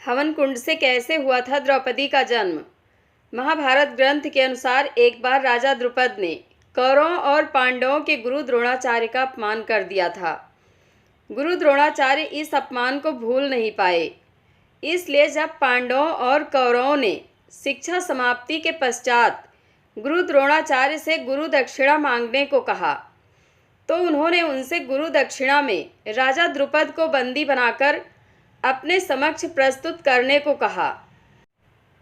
हवन कुंड से कैसे हुआ था द्रौपदी का जन्म। महाभारत ग्रंथ के अनुसार एक बार राजा द्रुपद ने कौरवों और पांडवों के गुरु द्रोणाचार्य का अपमान कर दिया था। गुरु द्रोणाचार्य इस अपमान को भूल नहीं पाए। इसलिए जब पांडवों और कौरवों ने शिक्षा समाप्ति के पश्चात गुरु द्रोणाचार्य से गुरु दक्षिणा मांगने को कहा तो उन्होंने उनसे गुरु दक्षिणा में राजा द्रुपद को बंदी बनाकर अपने समक्ष प्रस्तुत करने को कहा।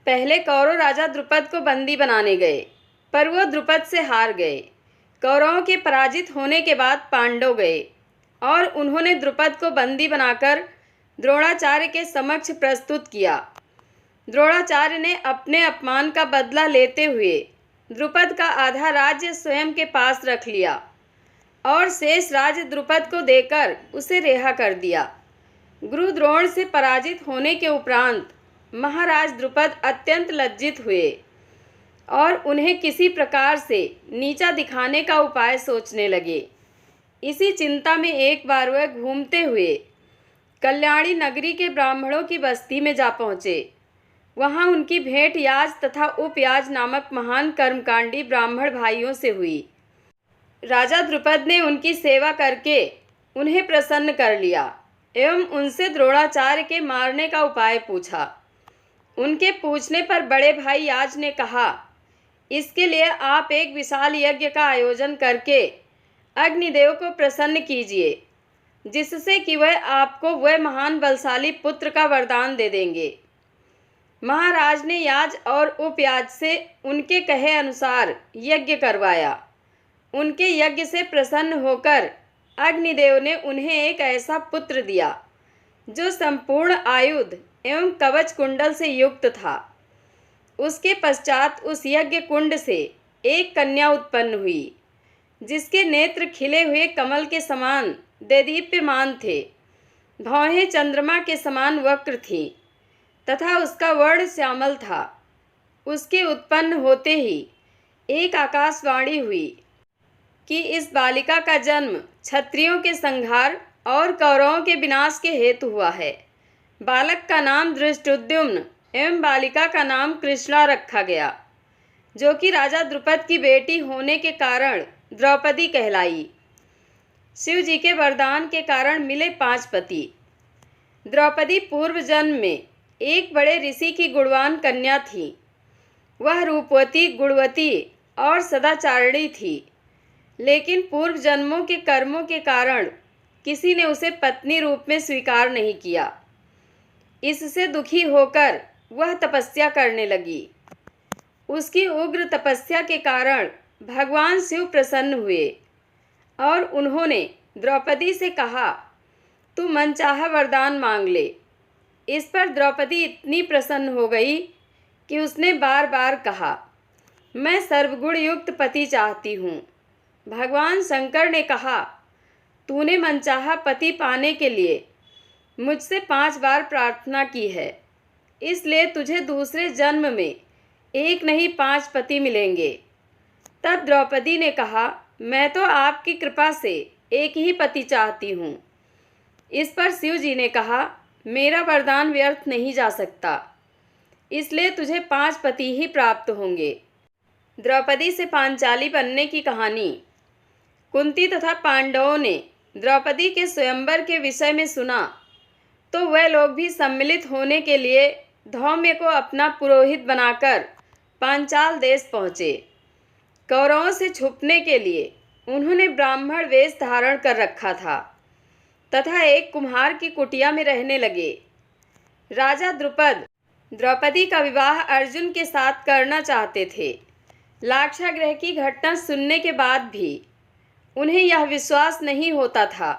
पहले कौरव राजा द्रुपद को बंदी बनाने गए, पर वो द्रुपद से हार गए। कौरवों के पराजित होने के बाद पांडव गए और उन्होंने द्रुपद को बंदी बनाकर द्रोणाचार्य के समक्ष प्रस्तुत किया। द्रोणाचार्य ने अपने अपमान का बदला लेते हुए द्रुपद का आधा राज्य स्वयं के पास रख लिया और शेष राज्य द्रुपद को देकर उसे रिहा कर दिया। गुरु द्रोण से पराजित होने के उपरांत महाराज द्रुपद अत्यंत लज्जित हुए और उन्हें किसी प्रकार से नीचा दिखाने का उपाय सोचने लगे। इसी चिंता में एक बार वह घूमते हुए कल्याणी नगरी के ब्राह्मणों की बस्ती में जा पहुँचे। वहाँ उनकी भेंट याज तथा उपयाज नामक महान कर्मकांडी ब्राह्मण भाइयों से हुई। राजा द्रुपद ने उनकी सेवा करके उन्हें प्रसन्न कर लिया एवं उनसे द्रोणाचार्य के मारने का उपाय पूछा। उनके पूछने पर बड़े भाई याज ने कहा, इसके लिए आप एक विशाल यज्ञ का आयोजन करके अग्निदेव को प्रसन्न कीजिए, जिससे कि वह आपको वह महान बलशाली पुत्र का वरदान दे देंगे। महाराज ने याज और उपयाज से उनके कहे अनुसार यज्ञ करवाया। उनके यज्ञ से प्रसन्न होकर अग्निदेव ने उन्हें एक ऐसा पुत्र दिया जो संपूर्ण आयुध एवं कवच कुंडल से युक्त था। उसके पश्चात उस यज्ञ कुंड से एक कन्या उत्पन्न हुई, जिसके नेत्र खिले हुए कमल के समान देदीप्यमान थे, भौहें चंद्रमा के समान वक्र थीं तथा उसका वर्ण श्यामल था। उसके उत्पन्न होते ही एक आकाशवाणी हुई कि इस बालिका का जन्म क्षत्रियों के संहार और कौरवों के विनाश के हेतु हुआ है। बालक का नाम धृष्टद्युम्न एवं बालिका का नाम कृष्णा रखा गया, जो कि राजा द्रुपद की बेटी होने के कारण द्रौपदी कहलाई। शिव जी के वरदान के कारण मिले 5 पति। द्रौपदी पूर्व जन्म में एक बड़े ऋषि की गुणवान कन्या थी। वह रूपवती, गुणवती और सदाचारिणी थी, लेकिन पूर्व जन्मों के कर्मों के कारण किसी ने उसे पत्नी रूप में स्वीकार नहीं किया। इससे दुखी होकर वह तपस्या करने लगी। उसकी उग्र तपस्या के कारण भगवान शिव प्रसन्न हुए और उन्होंने द्रौपदी से कहा, तू मनचाहा वरदान मांग ले। इस पर द्रौपदी इतनी प्रसन्न हो गई कि उसने बार बार कहा, मैं सर्वगुण युक्त पति चाहती हूँ। भगवान शंकर ने कहा, तूने मनचाहा पति पाने के लिए मुझसे 5 बार प्रार्थना की है, इसलिए तुझे दूसरे जन्म में एक नहीं 5 पति मिलेंगे। तब द्रौपदी ने कहा, मैं तो आपकी कृपा से एक ही पति चाहती हूँ। इस पर शिव जी ने कहा, मेरा वरदान व्यर्थ नहीं जा सकता, इसलिए तुझे 5 पति ही प्राप्त होंगे। द्रौपदी से पांचाली बनने की कहानी। कुंती तथा पांडवों ने द्रौपदी के स्वयंवर के विषय में सुना तो वह लोग भी सम्मिलित होने के लिए धौम्य को अपना पुरोहित बनाकर पांचाल देश पहुँचे। कौरवों से छुपने के लिए उन्होंने ब्राह्मण वेश धारण कर रखा था तथा एक कुम्हार की कुटिया में रहने लगे। राजा द्रुपद द्रौपदी का विवाह अर्जुन के साथ करना चाहते थे। लाक्षागृह की घटना सुनने के बाद भी उन्हें यह विश्वास नहीं होता था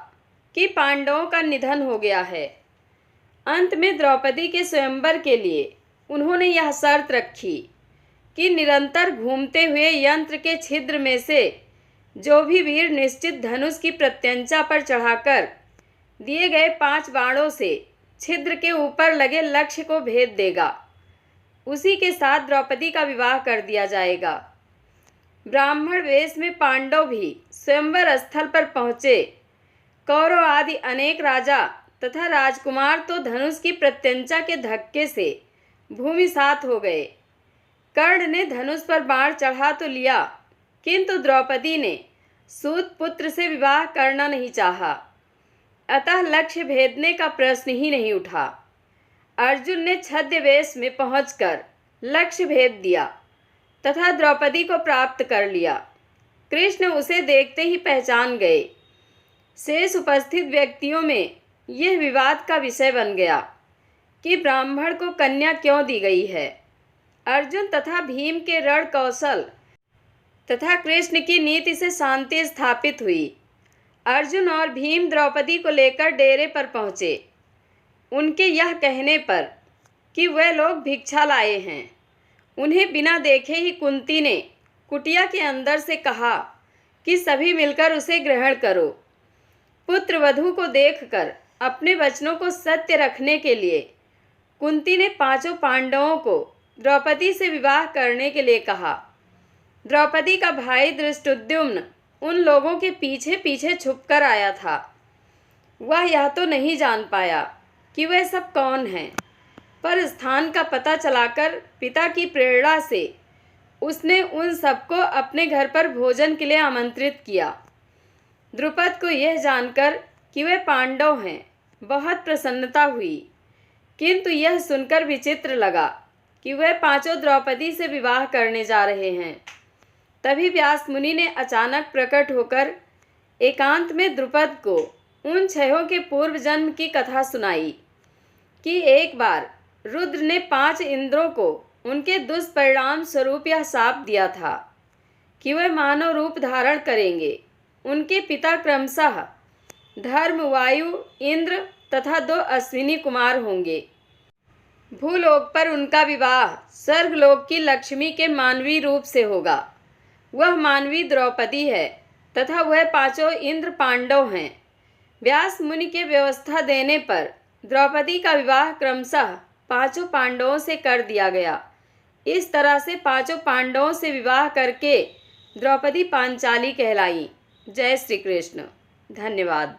कि पांडवों का निधन हो गया है। अंत में द्रौपदी के स्वयंवर के लिए उन्होंने यह शर्त रखी कि निरंतर घूमते हुए यंत्र के छिद्र में से जो भी वीर निश्चित धनुष की प्रत्यंचा पर चढ़ाकर दिए गए 5 बाणों से छिद्र के ऊपर लगे लक्ष्य को भेद देगा, उसी के साथ द्रौपदी का विवाह कर दिया जाएगा। ब्राह्मण वेश में पांडव भी स्वयंवर स्थल पर पहुँचे। कौरव आदि अनेक राजा तथा राजकुमार तो धनुष की प्रत्यंचा के धक्के से भूमिसात हो गए। कर्ण ने धनुष पर बाण चढ़ा तो लिया, किंतु द्रौपदी ने सूत पुत्र से विवाह करना नहीं चाहा, अतः लक्ष्य भेदने का प्रश्न ही नहीं उठा। अर्जुन ने छद्म वेश में पहुंचकर लक्ष्य भेद दिया तथा द्रौपदी को प्राप्त कर लिया। कृष्ण उसे देखते ही पहचान गए। शेष उपस्थित व्यक्तियों में यह विवाद का विषय बन गया कि ब्राह्मण को कन्या क्यों दी गई है। अर्जुन तथा भीम के रण कौशल तथा कृष्ण की नीति से शांति स्थापित हुई। अर्जुन और भीम द्रौपदी को लेकर डेरे पर पहुँचे। उनके यह कहने पर कि वे लोग भिक्षा लाए हैं, उन्हें बिना देखे ही कुंती ने कुटिया के अंदर से कहा कि सभी मिलकर उसे ग्रहण करो। पुत्र वधू को देखकर अपने वचनों को सत्य रखने के लिए कुंती ने पांचों पांडवों को द्रौपदी से विवाह करने के लिए कहा। द्रौपदी का भाई धृष्टद्युम्न उन लोगों के पीछे पीछे छुपकर आया था। वह यह तो नहीं जान पाया कि वह सब कौन हैं, पर स्थान का पता चलाकर पिता की प्रेरणा से उसने उन सबको अपने घर पर भोजन के लिए आमंत्रित किया। द्रुपद को यह जानकर कि वे पांडव हैं बहुत प्रसन्नता हुई, किंतु यह सुनकर विचित्र लगा कि वे पांचों द्रौपदी से विवाह करने जा रहे हैं। तभी व्यास मुनि ने अचानक प्रकट होकर एकांत में द्रुपद को उन छहों के पूर्व जन्म की कथा सुनाई कि एक बार रुद्र ने 5 इंद्रों को उनके दुष्परिणाम स्वरूप यह शाप दिया था कि वे मानव रूप धारण करेंगे। उनके पिता क्रमशः धर्म, वायु, इंद्र तथा 2 अश्विनी कुमार होंगे। भूलोक पर उनका विवाह स्वर्गलोक की लक्ष्मी के मानवीय रूप से होगा। वह मानवी द्रौपदी है तथा वह पांचों इंद्र पांडव हैं। व्यास मुनि के व्यवस्था देने पर द्रौपदी का विवाह क्रमशः पांचों पांडवों से कर दिया गया। इस तरह से पांचों पांडवों से विवाह करके द्रौपदी पांचाली कहलाई। जय श्री कृष्ण। धन्यवाद।